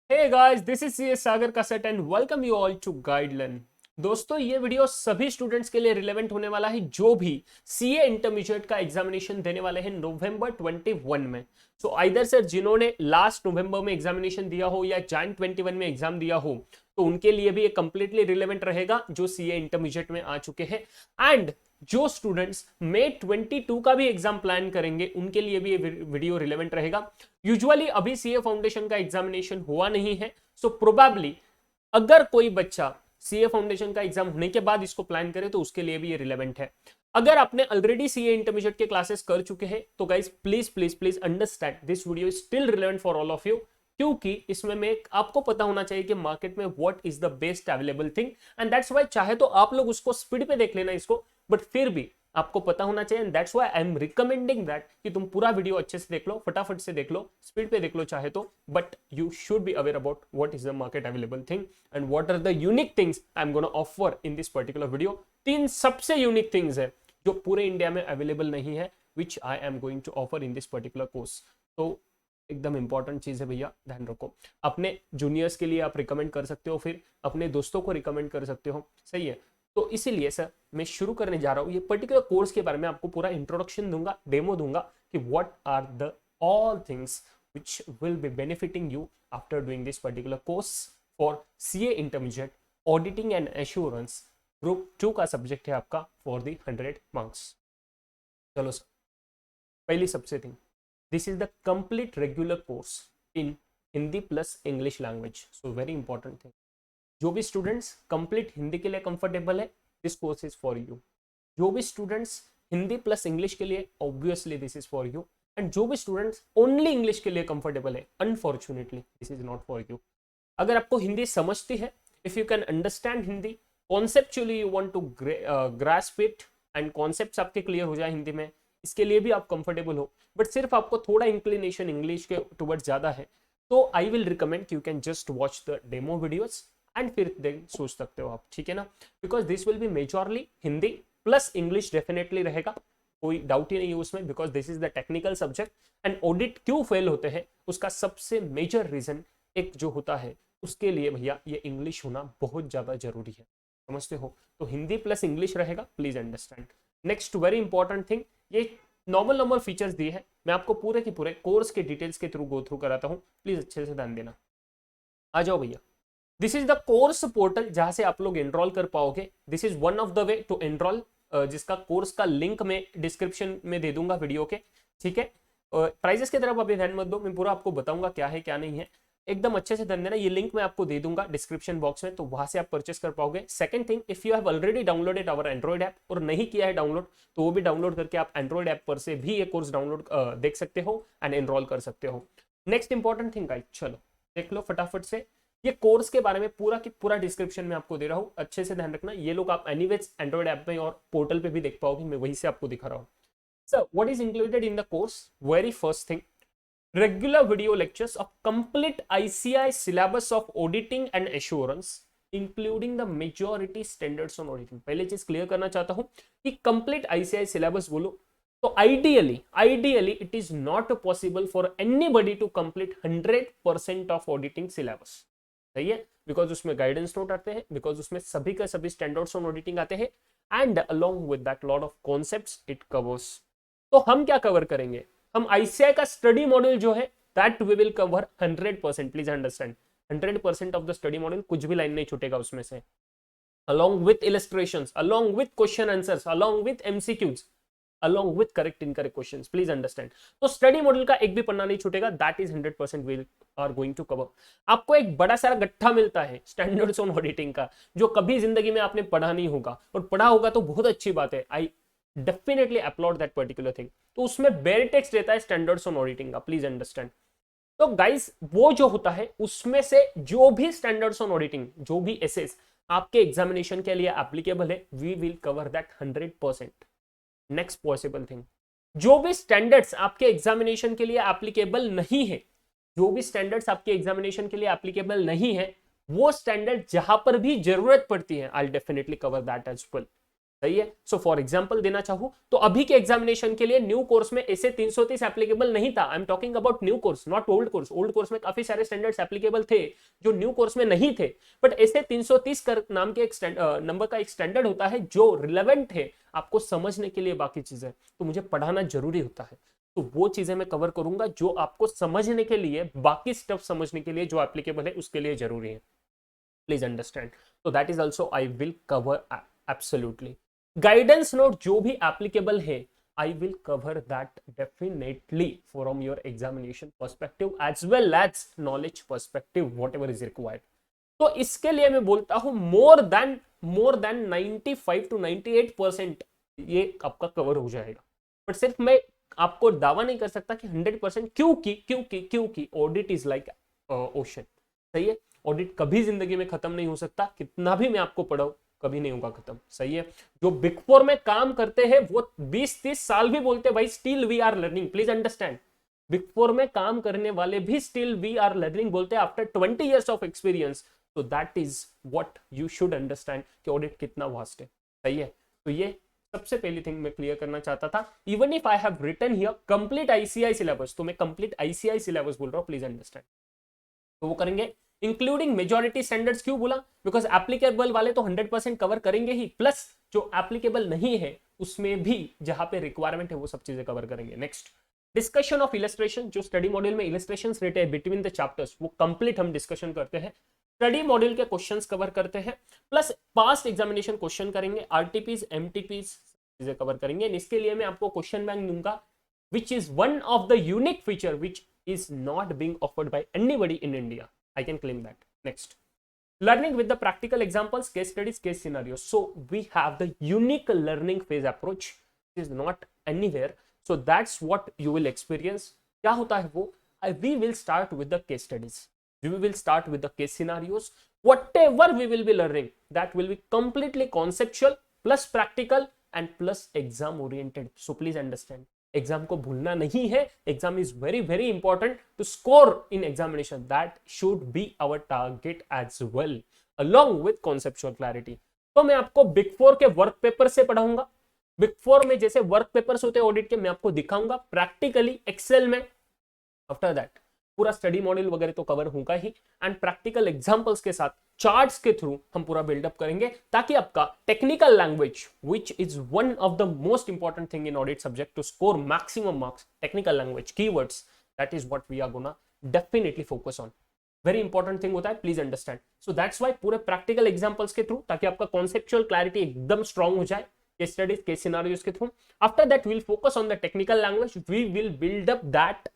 Hey guys, this is CS Sagar caste and welcome you all to Guideline। दोस्तों ये video सभी students के लिए रिलेवेंट होने वाला है जो भी सीए इंटरमीडिएट का एग्जामिनेशन देने वाले हैं नवंबर 21 में। सो आइदर सर जिन्होंने लास्ट नवंबर में एग्जामिनेशन दिया हो या जैन 21 में एग्जाम दिया हो तो उनके लिए भी ये कंप्लीटली रिलेवेंट रहेगा जो सीए इंटरमीडिएट में आ चुके हैं। एंड जो स्टूडेंट्स मई 22 का भी एग्जाम प्लान करेंगे उनके लिए भी ये वीडियो रिलेवेंट रहेगा। यूजुअली अभी सीए फाउंडेशन का एग्जामिनेशन हुआ नहीं है, सो प्रोबेबली अगर कोई बच्चा सीए फाउंडेशन का एग्जाम होने के बाद इसको प्लान करे तो उसके लिए भी ये रिलेवेंट है। अगर आपने ऑलरेडी सीए इंटरमीडिएट के क्लासेस कर चुके हैं तो guys please please please understand this video is still relevant for all of you, क्योंकि इसमें मैं आपको पता होना चाहिए कि मार्केट में what is the best available thing. And that's why चाहे तो आप लोग उसको स्पीड पे देख लेना इसको, बट फिर भी आपको पता होना चाहिए। And that's why I am recommending that कि तुम पूरा वीडियो अच्छे से देख लो, फटाफट से देख लो, स्पीड पे देख लो चाहे तो, but you should be aware about what is the market available thing and what are the unique things I am gonna offer in this particular video. 3 सबसे यूनिक थिंग्स है जो पूरे इंडिया में अवेलेबल नहीं है, which I am going to offer in this particular course. तो एकदम important चीज है भैया, ध्यान रखो। अपने जूनियर्स के लिए आप रिकमेंड कर सकते हो, फिर अपने दोस्तों को रिकमेंड कर सकते हो, सही है। तो इसीलिए सर मैं शुरू करने जा रहा हूँ ये पर्टिकुलर कोर्स के बारे में, आपको पूरा इंट्रोडक्शन दूंगा, डेमो दूंगा कि what are the all things which will be benefiting you after doing this particular course for CA intermediate auditing and assurance. Group 2 का सब्जेक्ट है आपका फॉर दी 100 मार्क्स। चलो सर, पहली सबसे thing, this is the complete regular course in Hindi plus English language. So very important thing, जो भी students complete Hindi के लिए कंफर्टेबल है this course is for you. जो भी स्टूडेंट्स हिंदी प्लस इंग्लिश के लिए obviously this is for you. And जो भी स्टूडेंट्स ओनली इंग्लिश के लिए कंफर्टेबल है unfortunately this is not for you. अगर आपको हिंदी समझती है, if you can understand Hindi conceptually, you want to grasp it and concepts आपके क्लियर हो जाए हिंदी में, इसके लिए भी आप कंफर्टेबल हो, बट सिर्फ आपको थोड़ा इंक्लिनेशन इंग्लिश के टुवर्ड्स ज्यादा है, तो I will recommend you can just watch the demo videos and फिर देन सोच सकते हो आप, ठीक है ना। Because this will be majorly Hindi plus English definitely रहेगा, कोई डाउट ही नहीं है उसमें, because this is the technical subject. And audit क्यों फेल होते हैं उसका सबसे मेजर रीजन एक जो होता है, उसके लिए भैया ये इंग्लिश होना बहुत ज्यादा जरूरी है, समझते हो। तो हिंदी प्लस इंग्लिश रहेगा, please understand. Next very important thing, ये नॉर्मल फीचर्स दिए हैं, मैं आपको पूरे के पूरे कोर्स के डिटेल्स के थ्रू गो थ्रू कराता हूँ, प्लीज अच्छे से ध्यान देना। आ जाओ भैया, this is the course portal जहां से आप लोग एनरोल कर पाओगे। This is one of the way to enrol, जिसका कोर्स का लिंक मैं डिस्क्रिप्शन में दे दूंगा वीडियो के, ठीक है। प्राइजेस की तरफ अभी ध्यान मत दो, मैं पूरा आपको बताऊंगा क्या है क्या नहीं है, एकदम अच्छे से ध्यान देना। ये लिंक मैं आपको दे दूंगा डिस्क्रिप्शन बॉक्स में, तो वहां से आप परचेस कर पाओगे। Second thing, if you have already downloaded our Android app और नहीं किया है डाउनलोड, तो वो भी डाउनलोड करके आप एंड्रॉइड ऐप पर से भी ये कोर्स डाउनलोड देख सकते हो एंड एनरोल कर सकते हो। नेक्स्ट इंपॉर्टेंट थिंग गाइस, चलो देख लो फटाफट से, ये कोर्स के बारे में पूरा की पूरा डिस्क्रिप्शन में आपको दे रहा हूँ, अच्छे से ध्यान रखना। ये लोग आप एनीवेज एंड्रॉइड ऐप में और पोर्टल पे भी देख पाओगे, मैं वहीं से आपको दिखा रहा हूँ। Sir what is included in the course, very first thing, regular video lectures of complete ICI syllabus of auditing and assurance including the majority standards on auditing। पहले चीज क्लियर करना चाहता हूं कि complete ICI syllabus बोलो तो ideally it is not possible for anybody to complete 100% of auditing syllabus, सही है, बिकॉज उसमें गाइडेंस नोट आते हैं, बिकॉज उसमें सभी का सभी स्टैंडर्ड्स ऑन ऑडिटिंग आते हैं, and along with that lot of concepts it covers. तो हम क्या कवर करेंगे, हम आईसीआई का स्टडी मॉड्यूल जो है that we will cover 100%, please understand 100% of the study module, कुछ भी लाइन नहीं छूटेगा उसमें से, along with illustrations, along with question answers, along with MCQs, along with correct incorrect questions, please understand। तो स्टडी मॉड्यूल का एक भी पन्ना नहीं छूटेगा, that is 100% we are going to cover. आपको एक बड़ा सारा गट्ठा मिलता है स्टैंडर्ड्स ऑन ऑडिटिंग का, जो कभी जिंदगी में आपने पढ़ा नहीं होगा, और पढ़ा होगा तो बहुत अच्छी बात है, I definitely upload that particular thing. तो उसमें बेयर टेक्स्ट रहता है स्टैंडर्ड्स ऑन ऑडिटिंग का, प्लीज अंडरस्टैंड। तो गाइस वो जो होता है उसमें से जो भी स्टैंडर्ड्स ऑन ऑडिटिंग, जो भी एसेस आपके एग्जामिनेशन के लिए एप्लीकेबल है, we will cover that 100%। Next possible thing, जो भी स्टैंडर्ड्स आपके एग्जामिनेशन के लिए एप्लीकेबल नहीं है, जो भी स्टैंडर्ड्स आपके एग्जामिनेशन के लिए एप्लीकेबल नहीं है, वो स्टैंडर्ड जहां पर भी जरूरत पड़ती है, I definitely cover that as well. सही है। सो फॉर एग्जांपल देना चाहूं तो अभी के एग्जामिनेशन के लिए न्यू कोर्स में ऐसे 330 एप्लीकेबल नहीं था। I am talking about new course, not old course. Old course में काफी सारे स्टैंडर्ड्स एप्लीकेबल थे जो न्यू कोर्स में नहीं थे, बट ऐसे 330 नाम के एक नंबर का एक स्टैंडर्ड होता है जो रिलेवेंट है आपको समझने के लिए बाकी चीजें, तो मुझे पढ़ाना जरूरी होता है। तो वो चीजें मैं कवर करूंगा जो आपको समझने के लिए, बाकी स्टफ समझने के लिए जो एप्लीकेबल है उसके लिए जरूरी है। Please understand. तो that is also I will cover absolutely. Guidance note जो भी एप्लीकेबल है, I will cover that definitely from your examination perspective as well as knowledge perspective, whatever is required. तो इसके लिए मैं बोलता हूं मोर देन 95 to 98% ये आपका कवर हो जाएगा। बट सिर्फ मैं आपको दावा नहीं कर सकता कि 100%, क्योंकि ऑडिट इज लाइक ओशन। सही है, ऑडिट कभी जिंदगी में खत्म नहीं हो सकता, कितना भी मैं आपको पढ़ाऊं कभी नहीं होगा खत्म। सही है, जो बिग फोर में काम करते हैं वो 20-30 साल भी बोलते हैं भाई still we are learning. Please understand, big four में काम करने वाले भी स्टिल वी आर लर्निंग बोलते हैं आफ्टर 20 years ऑफ एक्सपीरियंस। तो that is what you should understand कि ऑडिट कितना वास्ट है। सही है, तो ये सबसे पहली थिंग मैं क्लियर करना चाहता था। Even if I have written here complete ICI syllabus, तो मैं कंप्लीट आईसीआई सिलेबस बोल रहा हूं, प्लीज अंडरस्टैंड। तो वो करेंगे इंक्लूडिंग मेजॉरिटी स्टैंडर्ड्स। क्यों बोला? बिकॉज एप्लीकेबल वाले तो 100% कवर करेंगे ही, प्लस जो एप्लीकेबल नहीं है उसमें भी जहां पे रिक्वायरमेंट है वो सब चीजें कवर करेंगे। नेक्स्ट, डिस्कशन ऑफ इलस्ट्रेशन, जो स्टडी मॉड्यूल में इलस्ट्रेशंस रहते हैं बिटवीन द चैप्टर्स, वो कंप्लीट हम डिस्कशन करते हैं। स्टडी मॉड्यूल के क्वेश्चंस कवर करते हैं, प्लस पास्ट एग्जामिनेशन क्वेश्चन करेंगे, आरटीपीज एमटीपीज चीजें कवर करेंगे। इसके लिए मैं आपको क्वेश्चन बैंक दूंगा which is one of the unique feature which is not being offered by anybody in India. I can claim that. Next, learning with the practical examples, case studies, case scenarios. So we have the unique learning phase approach, which is not anywhere. So that's what you will experience. क्या होता है वो? We will start with the case studies. We will start with the case scenarios. Whatever we will be learning, that will be completely conceptual plus practical and plus exam oriented. So please understand. Exam को भूलना नहीं है। Exam is very very important to score in examination, that should be our target as well along with conceptual clarity. तो मैं आपको big four के work paper से पढ़ाऊंगा। बिग फोर में जैसे वर्क पेपर्स होते हैं ऑडिट के, मैं आपको दिखाऊंगा प्रैक्टिकली एक्सेल में। आफ्टर दैट पूरा स्टडी मॉड्यूल वगैरह तो कवर होगा ही, एंड प्रैक्टिकल एग्जांपल्स के साथ चार्ट्स के थ्रू हम पूरा बिल्डअप करेंगे, ताकि आपका technical language which is one of the most important thing in audit subject to score maximum marks, technical language keywords, that is what we are gonna definitely focus on. Very important thing होता है, please understand. So that's why पूरे practical examples के through, ताकि आपका conceptual clarity एकदम strong हो जाए case studies case scenarios के through. After that we will focus on the technical language, we will build up that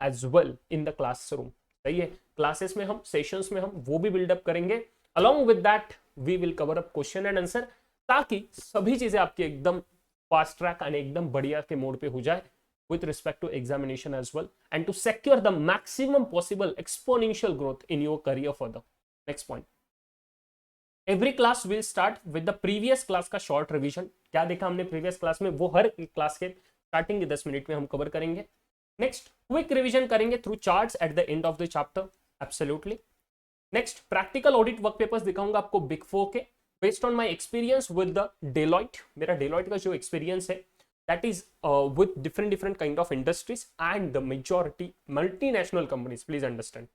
as well in the classroom. सही है, क्लासेस में हम, सेशंस में हम वो भी बिल्डअप करेंगे। Along with that we will cover up question and answer, ताकि सभी चीजें आपकी एकदम फास्ट ट्रैक और एकदम बढ़िया के मोड पे हो जाए with respect to examination as well, and to secure the maximum possible exponential growth in your career further. Next point, every class will start with the previous class का short revision. क्या देखा हमने previous class में, वो हर class के starting के 10 minute में हम कवर करेंगे। नेक्स्ट, क्विक रिवीजन करेंगे through charts at the end of the chapter, absolutely. Next, practical audit work papers दिखाऊंगा आपको बिग फोर के, based on my experience with the Deloitte. मेरा डेलॉइट का जो एक्सपीरियंस है, that is with different kind of industries and the majority multinational companies, please understand.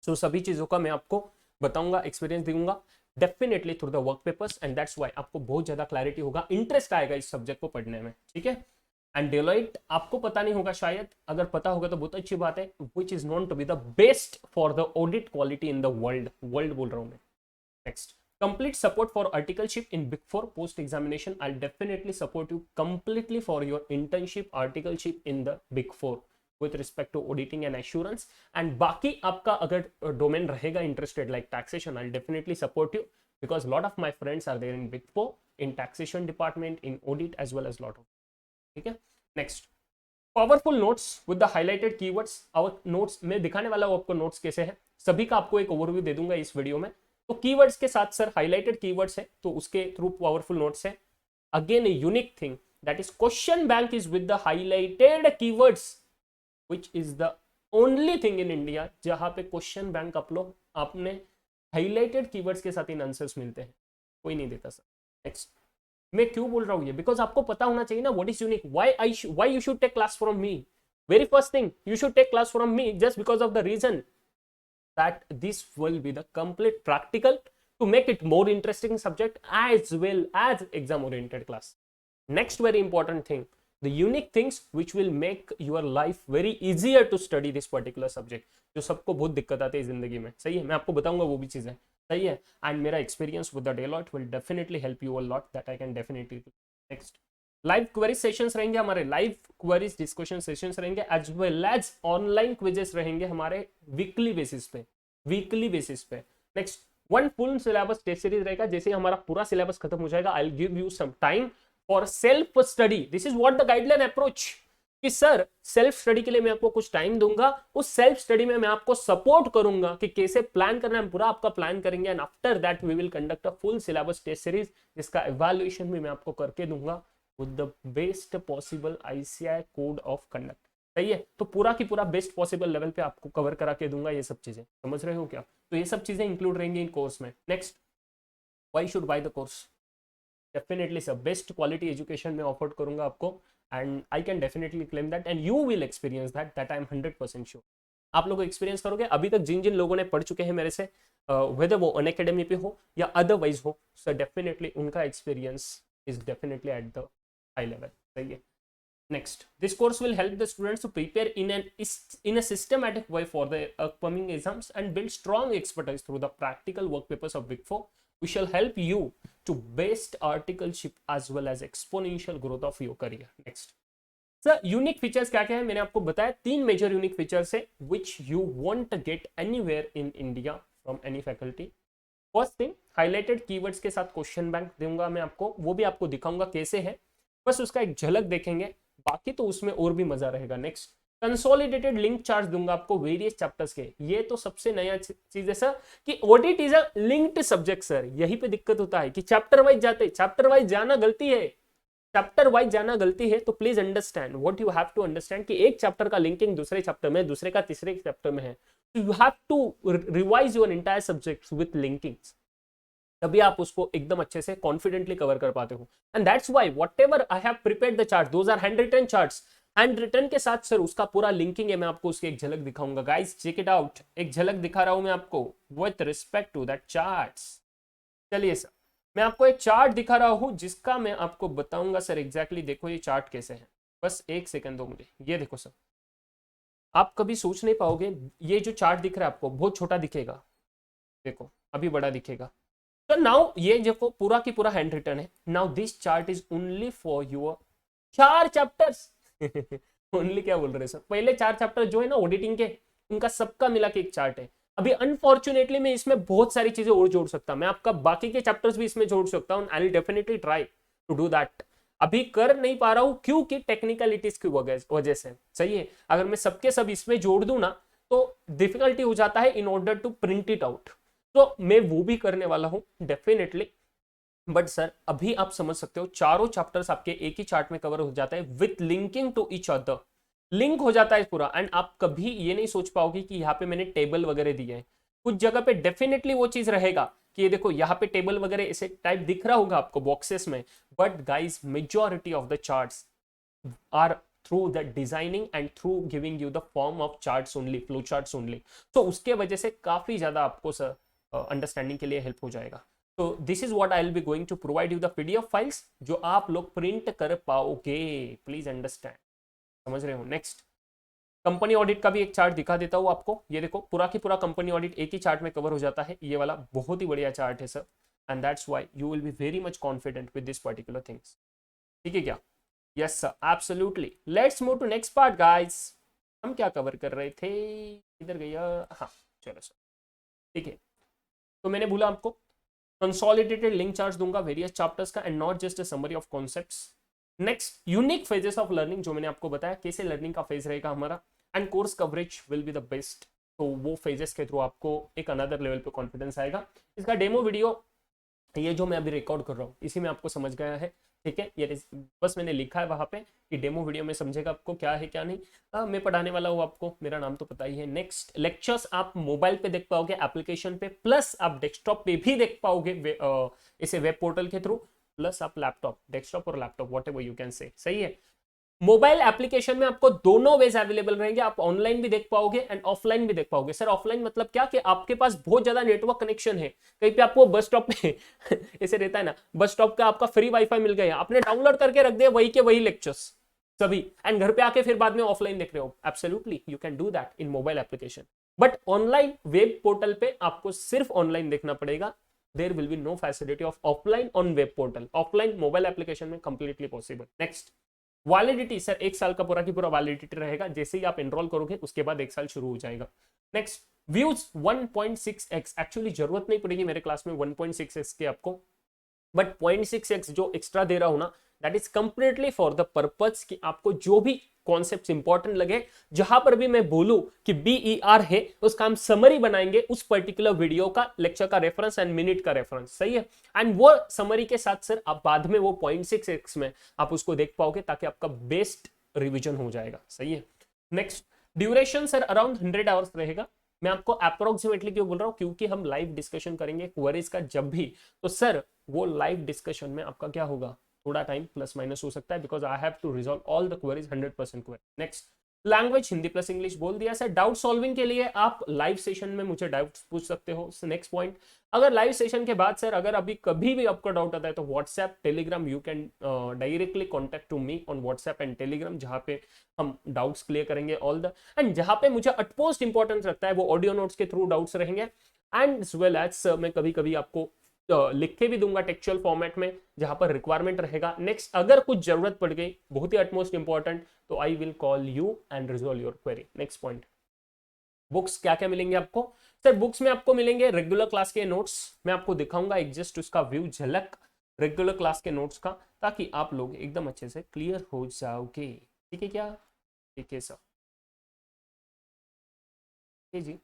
So सभी चीजों का मैं आपको बताऊंगा, एक्सपीरियंस दूंगा definitely through the work papers, and that's why आपको बहुत ज्यादा क्लैरिटी होगा, इंटरेस्ट आएगा इस सब्जेक्ट को पढ़ने में। ठीक है, एंड डेलॉइट आपको पता नहीं होगा शायद, अगर पता होगा तो बहुत अच्छी बात है, which is known to be the best for the audit quality in the world बोल रहा हूं मैं। Next, complete support for articleship in Big Four post examination. I'll definitely support you completely for your internship articleship in the Big Four with respect to auditing and assurance. And बाकी आपका अगर domain रहेगा interested like taxation, I'll definitely support you, because lot of my friends are there in Big Four, in taxation department, in audit as well as lot of. ठीक है, next, powerful notes with the highlighted keywords. और notes में दिखाने वाला हूं आपको notes कैसे है, सभी का आपको एक ओवरव्यू दे दूंगा इस वीडियो में। तो कीवर्ड्स के साथ सर हाइलाइटेड कीवर्ड्स है, तो उसके थ्रू पावरफुल नोट्स है। Again a unique thing, that is question bank is with the highlighted keywords, which is the only thing in India जहां पे क्वेश्चन बैंक आपने हाइलाइटेड कीवर्ड्स के साथ इन आंसर्स मिलते हैं, कोई नहीं देता सर। नेक्स्ट, मैं क्यों बोल रहा हूँ ये, बिकॉज आपको पता होना चाहिए ना what is unique, why you should take class from me. Very first thing, you should take class from me just because of the reason that this will be the complete practical to make it more interesting subject as well as exam oriented class. Next very important thing, the unique things which will make your life very easier to study this particular subject, जो सबको बहुत दिक्कत आती है जिंदगी में. सही है, मैं आपको बताऊंगा वो भी चीजें. सही है, एंड मेरा experience with the Deloitte will definitely help you a lot, that I can definitely. Next, live query sessions रहेंगे हमारे, लाइव क्वेरीज डिस्कशन सेशंस रहेंगे as well as online quizzes रहेंगे हमारे वीकली बेसिस पे, वीकली बेसिस पे. Next, one full syllabus test series रहेगा. जैसे हमारा पूरा सिलेबस खत्म हो जाएगा, I will give you some time for self study. This is what the guideline approach, कि सर सेल्फ स्टडी के लिए मैं आपको कुछ टाइम दूंगा, उस सेल्फ स्टडी में मैं आपको सपोर्ट करूंगा कि कैसे प्लान करना है, पूरा आपका प्लान करेंगे. And after that we will conduct a full syllabus test series, जिसका इवैल्यूएशन भी मैं आपको करके दूंगा with the best possible ICI code of conduct. सही है, तो पूरा की पूरा बेस्ट पॉसिबल लेवल पे आपको कवर करा के दूंगा ये सब चीजें. समझ रहे हो क्या? तो ये सब चीजें इंक्लूड रहेंगी इन कोर्स में. Next, why should by the course? Definitely sir best quality education में ऑफर करूंगा आपको, and I can definitely claim that and you will experience that I am 100% sure. आप लोग एक्सपीरियंस करोगे. अभी तक जिन जिन लोगों ने पढ़ चुके हैं मेरे से, वेदर वो अनअकैडमी पे हो या अदरवाइज हो, सर डेफिनेटली उनका experience is definitely at the high level. सही है. Next, this course will help the students to prepare in a systematic way for the upcoming exams and build strong expertise through the practical work papers of Big Four. We shall help you to best articleship as well as exponential growth of your career. Next, sir unique features क्या क्या है मैंने आपको बताया. 3 major unique features है which you won't get anywhere in India from any faculty. First thing, highlighted keywords के साथ question bank दूंगा मैं आपको, वो भी आपको दिखाऊंगा कैसे है, बस उसका एक झलक देखेंगे, बाकी तो उसमें और भी मजा रहेगा. नेक्स्ट, कंसोलिडेटेड लिंक चार्ट दूंगा आपको वेरियस चैप्टर्स के. ये तो सबसे नया चीज है सर कि audit is a linked subject. Sir यही पे दिक्कत होता है कि चैप्टर वाइज जाते, चैप्टर वाइज जाना गलती है, चैप्टर वाइज जाना गलती है. तो please understand what you have to understand कि एक चैप्टर का लिंकिंग दूसरे चैप्टर में, दूसरे का तीसरे चैप्टर में है. You have to revise your entire subjects with linkings, तभी आप उसको एकदम अच्छे से कॉन्फिडेंटली कवर कर पाते हो. And that's why whatever I have prepared the chart, those are hand written charts. Hand written के साथ सर उसका पूरा लिंकिंग है, मैं आपको उसकी एक झलक दिखाऊंगा. गाइस चेक इट आउट, एक झलक दिखा रहा हूं मैं आपको with respect to that charts. चलिए सर, मैं आपको एक चार्ट दिखा रहा हूं जिसका मैं आपको बताऊंगा सर एग्जैक्टली. देखो ये चार्ट कैसे है, बस एक सेकंड दो मुझे. ये देखो सर, आप कभी सोच नहीं पाओगे, ये जो चार्ट दिख रहा है आपको बहुत छोटा दिखेगा, देखो अभी बड़ा दिखेगा. तो नाउ ये देखो पूरा की पूरा हैंड रिटन है. Now this chart is only for your 4 chapters. Only क्या बोल रहे सर, पहले 4 चैप्टर जो है ना ऑडिटिंग के, उनका सबका मिला के एक चार्ट है. अभी अनफॉर्चुनेटली मैं इसमें बहुत सारी चीजें और जोड़ सकता, मैं आपका बाकी के चैप्टर्स भी इसमें जोड़ सकता हूँ. I will definitely try to do that. अभी कर नहीं पा रहा हूं क्योंकि टेक्निकलिटीज की वजह से. सही है, अगर मैं सबके सब इसमें जोड़ दूं ना तो डिफिकल्टी हो जाता है in order to print it out. तो मैं वो भी करने वाला हूं डेफिनेटली. बट सर अभी आप समझ सकते हो चारों चैप्टर्स आपके एक ही चार्ट में कवर हो जाता है with linking to each other. Link हो जाता है पूरा. एंड आप कभी ये नहीं सोच पाओगे कि यहाँ पे मैंने टेबल वगैरह दिए हैं. कुछ जगह पे डेफिनेटली वो चीज रहेगा कि ये देखो यहाँ पे टेबल वगैरह ऐसे टाइप दिख रहा होगा आपको बॉक्सेस में. But guys majority of the charts are through the designing and through giving you the form of charts only, flow charts only. तो उसके वजह से काफी ज्यादा आपको सर अंडरस्टैंडिंग के लिए हेल्प हो जाएगा. तो this is what I will be going to provide you the PDF files जो आप लोग प्रिंट कर पाओगे. प्लीज अंडरस्टैंड, समझ रहे हो. नेक्स्ट, कंपनी ऑडिट का भी एक चार्ट दिखा देता हूँ आपको. ये देखो पूरा की पूरा कंपनी ऑडिट एक ही चार्ट में कवर हो जाता है. ये वाला बहुत ही बढ़िया चार्ट है sir, and that's why you will be very much confident with this particular things. ठीक है क्या? Yes sir, absolutely. Let's move to next part guys. हम क्या कवर कर रहे थे, इधर गया. हाँ चलो सर, ठीक है. तो मैंने बोला आपको कंसोलिडेटेड लिंक चार्ट्स दूंगा वेरियस चैप्टर्स का and not just a summary of concepts. Next, unique phases of learning जो मैंने आपको बताया कैसे लर्निंग का फेज रहेगा हमारा. And course coverage will be the best. तो वो फेजेस के थ्रू आपको एक अनदर लेवल पे कॉन्फिडेंस आएगा. इसका डेमो वीडियो ये जो मैं अभी रिकॉर्ड कर रहा हूँ इसी में आपको समझ गया है. ठीक है, ये बस मैंने लिखा है वहां पे कि डेमो वीडियो में समझेगा आपको क्या है क्या नहीं. मैं पढ़ाने वाला हूँ आपको, मेरा नाम तो पता ही है. नेक्स्ट, लेक्चर्स आप मोबाइल पे देख पाओगे एप्लीकेशन पे, प्लस आप डेस्कटॉप पे भी देख पाओगे इसे वेब पोर्टल के थ्रू. प्लस आप लैपटॉप, डेस्कटॉप और laptop what ever you can say, सही है। मोबाइल एप्लीकेशन में आपको दोनों वेज अवेलेबल रहेंगे, आप ऑनलाइन भी देख पाओगे एंड ऑफलाइन भी देख पाओगे। सर ऑफलाइन मतलब क्या, कि आपके पास बहुत ज्यादा नेटवर्क कनेक्शन है, कहीं पे आपको बस स्टॉप पे ऐसे रहता है ना, बस स्टॉप का आपका फ्री वाईफाई मिल गया, आपने डाउनलोड करके रख दिया वही के वही लेक्चर्स सभी, एंड घर पे आके फिर बाद में ऑफलाइन देख रहे हो, absolutely you can do that in mobile application. But online web portal पे आपको सिर्फ ऑनलाइन देखना पड़ेगा, there will be no facility of offline on web portal, offline mobile application में completely possible. Next, validity, sir 1 साल का पूरा की पूरा वैलिडिटी रहेगा, जैसे ही आप एनरोल करोगे उसके बाद 1 साल शुरू हो जाएगा। नेक्स्ट, व्यूज 1.6x, एक्चुअली जरूरत नहीं पड़ेगी मेरे क्लास में 1.6x के आपको, बट 0.6x जो एक्स्ट्रा दे रहा हूं ना, that is completely for the purpose कि आपको जो भी कॉन्सेप्ट इंपॉर्टेंट लगे, जहां पर भी मैं बोलूं कि BER है, उसका हम समरी बनाएंगे, उस पर्टिकुलर वीडियो का, लेक्चर का रेफरेंस एंड मिनट का रेफरेंस, सही है। एंड वो समरी के साथ सर आप बाद में वो 0.6x में आप उसको देख पाओगे, ताकि आपका बेस्ट रिविजन हो जाएगा, सही है। Next, duration sir around 100 hours रहेगा। मैं आपको अप्रोक्सीमेटली क्यों बोल रहा हूं, क्योंकि हम लाइव डिस्कशन करेंगे क्वेरीज का जब भी, तो सर वो लाइव डिस्कशन में आपका क्या होगा, थोड़ा टाइम प्लस माइनस हो सकता है, because I have to resolve all the queries 100% query. Next, language Hindi plus English बोल दिया सर। डाउट सॉल्विंग के लिए आप लाइव सेशन में मुझे डाउट्स पूछ सकते हो। नेक्स्ट पॉइंट, अगर लाइव सेशन के बाद सर अगर अभी कभी भी आपका डाउट आता है तो WhatsApp Telegram you can directly contact to me on WhatsApp and Telegram, जहां पे हम डाउट्स क्लियर करेंगे ऑल द, एंड जहां पे मुझे अटमोस्ट इंपॉर्टेंस रखता है वो ऑडियो नोट्स के थ्रू डाउट्स रहेंगे, एंड एज वेल एज मैं कभी कभी आपको लिख के भी दूंगा टेक्सचुअल फॉर्मेट में, जहां पर रिक्वायरमेंट रहेगा। नेक्स्ट, अगर कुछ जरूरत पड़ गई, बहुत ही अटमोस्ट इंपॉर्टेंट, तो I will call you and resolve your query. Next point, books क्या क्या मिलेंगे आपको, सर बुक्स में आपको मिलेंगे रेगुलर क्लास के नोट्स, मैं आपको दिखाऊंगा एक जस्ट उसका व्यू, झलक रेगुलर क्लास के नोट्स का, ताकि आप लोग एकदम अच्छे से क्लियर हो जाओगे। ठीक है क्या, ठीक है सर, जी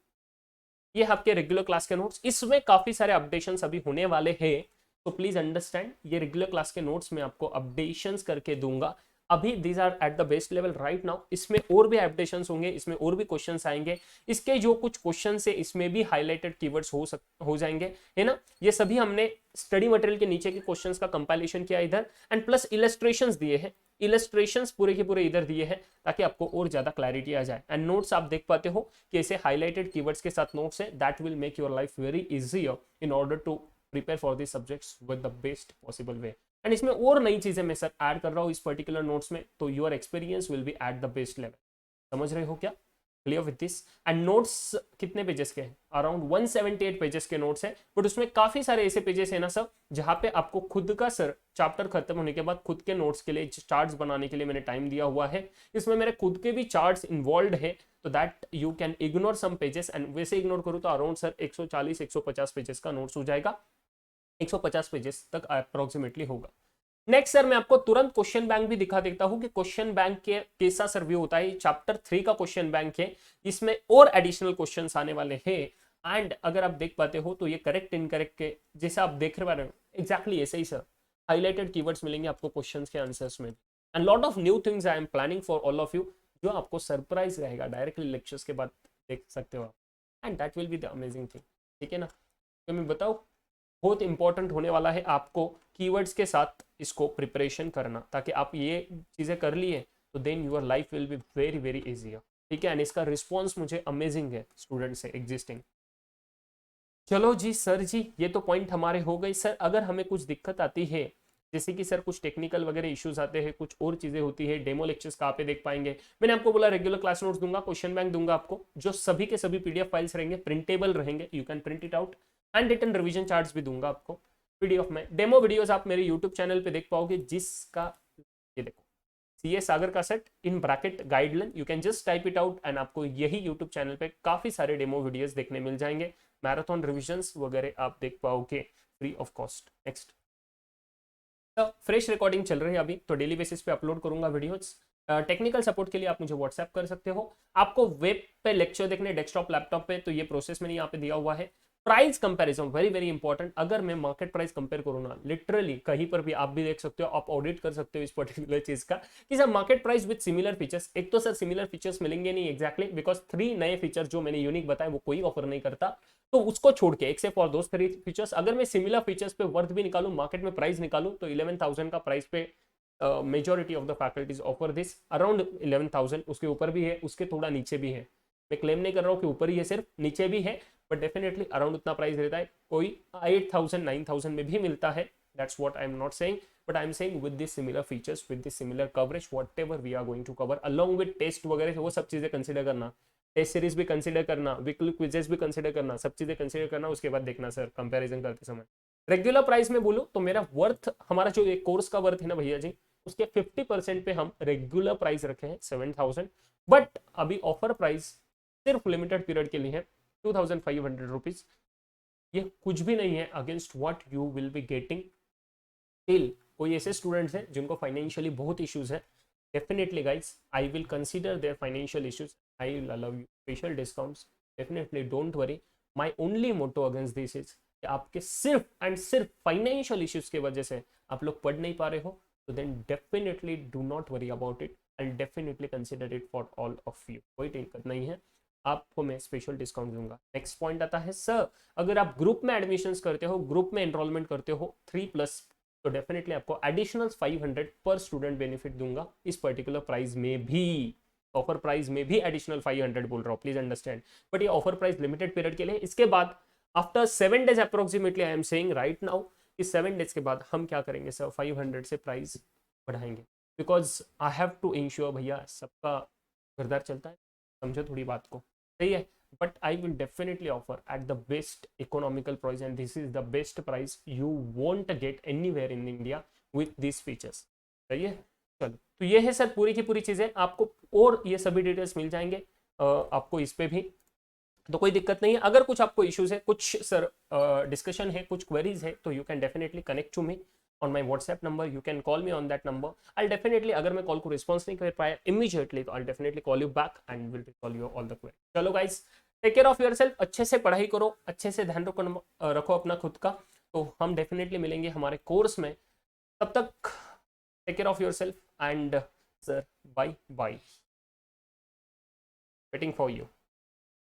ये आपके रेगुलर क्लास के नोट्स, इसमें काफी सारे अपडेशंस अभी होने वाले हैं, तो प्लीज अंडरस्टैंड, ये रेगुलर क्लास के नोट्स में आपको अपडेशंस करके दूंगा। अभी these are at the best level right now, इसमें और भी अपडेशंस होंगे, इसमें और भी क्वेश्चंस आएंगे, इसके जो कुछ क्वेश्चंस है इसमें भी हाईलाइटेड कीवर्ड्स हो जाएंगे, है ना। ये सभी हमने स्टडी मटेरियल के नीचे के क्वेश्चंस का कंपाइलेशन किया इधर, एंड प्लस इलस्ट्रेशंस दिए हैं, इलस्ट्रेशंस पूरे के पूरे इधर दिए हैं, ताकि आपको और ज्यादा क्लैरिटी आ जाए। एंड नोट्स आप देख पाते हो कि ऐसे हाईलाइटेड कीवर्ड्स के साथ नोट्स है, that will make your life very easier in order to prepare for this subjects with the best possible way. And इसमें और नई चीजें मैं सर ऐड कर रहा हूँ इस पर्टिकुलर नोट्स में, तो your experience will be eight the best level. समझ रहे हो क्या, clear with this. And notes कितने पेजेस के हैं, अराउंड 178 पेजेस के नोट्स हैं, बट उसमें काफी सारे ऐसे पेजेस है ना सर, जहां पे आपको खुद का सर चैप्टर खत्म होने के बाद खुद के नोट्स के लिए चार्ट्स बनाने के लिए मैंने टाइम दिया हुआ है, इसमें मेरे खुद के भी चार्ट्स इन्वॉल्व है, तो that you can ignore some pages, and वैसे इग्नोर करूँ तो अराउंड सर 140-150 पेजेस का नोट्स हो जाएगा, 150 पेजेस तक अप्रोक्सीमेटली होगा। नेक्स्ट सर मैं आपको तुरंत क्वेश्चन बैंक भी दिखा देता हूं कि क्वेश्चन बैंक के कैसा सर्वे होता है। चैप्टर 3 का क्वेश्चन बैंक है, इसमें और एडिशनल क्वेश्चंस आने वाले हैं, एंड अगर आप देख पाते हो तो ये करेक्ट इनकरेक्ट के जैसे आप देख रहे हो एग्जैक्टली ऐसे ही सर हाईलाइटेड कीवर्ड्स मिलेंगे आपको क्वेश्चंस के आंसर्स में, and lot of new things I am planning for all of you, जो आपको सरप्राइज रहेगा, डायरेक्टली लेक्चर्स के बाद देख सकते हो आप, and that will be the amazing thing. ठीक है ना, तो मैं बताऊँ बहुत इंपॉर्टेंट होने वाला है आपको कीवर्ड्स के साथ इसको प्रिपरेशन करना, ताकि आप ये चीजें कर लिए तो then your life will be very very easier. ठीक है, एंड इसका रिस्पॉन्स मुझे अमेजिंग है स्टूडेंट से एग्जिस्टिंग। चलो जी सर जी, ये तो पॉइंट हमारे हो गए। सर अगर हमें कुछ दिक्कत आती है, जैसे कि सर कुछ टेक्निकल वगैरह इश्यूज आते हैं, कुछ और चीजें होती है, डेमो लेक्चर्स कहाँ पे देख पाएंगे, मैंने आपको बोला रेगुलर क्लास नोट्स दूंगा, क्वेश्चन बैंक दूंगा आपको, जो सभी के सभी पीडीएफ फाइल्स रहेंगे, प्रिंटेबल रहेंगे, you can print it out, and written revision charts भी दूंगा आपको पीडीएफ में। डेमो वीडियोस आप मेरे यूट्यूब चैनल पे देख पाओगे, जिसका ये देखो सीए सागर का set in bracket guideline, you can just type it out, and आपको यही यूट्यूब चैनल पे काफी सारे डेमो वीडियोस देखने मिल जाएंगे, मैराथन रिविजन्स वगैरह आप देख पाओगे free of cost. Next, fresh recording चल रही है अभी, तो डेली बेसिस पे अपलोड करूंगा वीडियोस। टेक्निकल सपोर्ट के लिए आप मुझे व्हाट्सएप कर सकते हो। आपको वेब पे लेक्चर देखने डेस्कटॉप लैपटॉप पे, तो ये प्रोसेस मैंने यहाँ पे दिया हुआ है। Price comparison very very important, अगर मैं मार्केट प्राइस कंपेयर करूँ ना, लिटरली कहीं पर भी आप भी देख सकते हो, आप ऑडिट कर सकते हो इस पर्टिकुलर चीज का कि sir market price with similar features, एक तो सर सिमिलर फीचर्स मिलेंगे नहीं एग्जैक्टली, बिकॉज 3 नए फीचर जो मैंने यूनिक बताए वो कोई ऑफर नहीं करता, तो उसको छोड़ के एक्सेप्ट फॉर दोस 3 फीचर्स अगर मैं सिमिलर फीचर्स पे वर्थ भी निकालूं, मार्केट में प्राइस निकालूं, तो 11,000 का प्राइस पे majority of the faculties offer this around 11,000, उसके ऊपर भी है, उसके थोड़ा नीचे भी है। मैं क्लेम नहीं कर रहा हूँ कि ऊपर ही है, सिर्फ नीचे भी है, बट डेफिनेटली अराउंड उतना प्राइस रहता है। कोई 8,000 9,000 में भी मिलता है, that's what I am not saying, but I am saying with this similar features, with this similar coverage, whatever we are going to cover along with test वगैरह, वो सब चीजें कंसिडर करना, टेस्ट सीरीज भी consider करना, weekly quizzes भी consider करना, सब चीजें कंसिडर करना, उसके बाद देखना सर कंपैरिजन करते समय। रेगुलर प्राइस में बोलूं तो मेरा वर्थ, हमारा जो एक कोर्स का वर्थ है ना भैया जी, उसके 50% पे हम रेगुलर प्राइस रखे हैं 7,000, बट अभी ऑफर प्राइस सिर्फ लिमिटेड पीरियड के लिए है 2,500 रुपीज। ये कुछ भी नहीं है against what you will be getting till. कोई ऐसे स्टूडेंट्स हैं जिनको फाइनेंशियली बहुत इश्यूज है, definitely guys I will consider their financial issues, I will allow you special discounts, definitely don't worry. My only motto against this is कि आपके सिर्फ and सिर्फ फाइनेंशियल इश्यूज की वजह से आप लोग पढ़ नहीं पा रहे हो, तो then definitely do not worry about it and definitely consider it for all of you, कोई दिक्कत नहीं है, आपको मैं स्पेशल डिस्काउंट दूंगा। नेक्स्ट पॉइंट आता है सर, अगर आप ग्रुप में एडमिशंस करते हो, ग्रुप में एनरोलमेंट करते हो 3+, तो डेफिनेटली आपको एडिशनल 500 पर स्टूडेंट बेनिफिट दूंगा इस पर्टिकुलर प्राइस में भी, ऑफर प्राइस में भी एडिशनल 500 बोल रहा हूँ, प्लीज अंडरस्टैंड, बट ये ऑफर प्राइस लिमिटेड पीरियड के लिए। इसके बाद after 7 days approximately, I am saying right now, इस 7 डेज के बाद हम क्या करेंगे सर, 500 से प्राइस बढ़ाएंगे, because I have to ensure भैया सबका घरदार चलता है, समझो थोड़ी बात को, सही है, but I will definitely offer at the best economical price and this is the best price you won't get anywhere in India with these features, सही है। चलो, तो ये है सर पूरी की पूरी चीज़ें, आपको और ये सभी डिटेल्स मिल जाएंगे आपको इस पे भी, तो कोई दिक्कत नहीं है। अगर कुछ आपको इश्यूज है, कुछ सर डिस्कशन है, कुछ क्वेरीज है, तो you can definitely connect to me on my WhatsApp number, you can call me on that number, I'll definitely, अगर मैं कॉल को रिस्पॉन्स नहीं कर पाया immediately, तो I'll definitely call you back and will resolve you all the query। चलो guys, take care of yourself, अच्छे से पढ़ाई करो, अच्छे से ध्यान रखो अपना खुद का, तो हम डेफिनेटली मिलेंगे हमारे कोर्स में, तब तक take care of yourself and sir bye bye, waiting for you.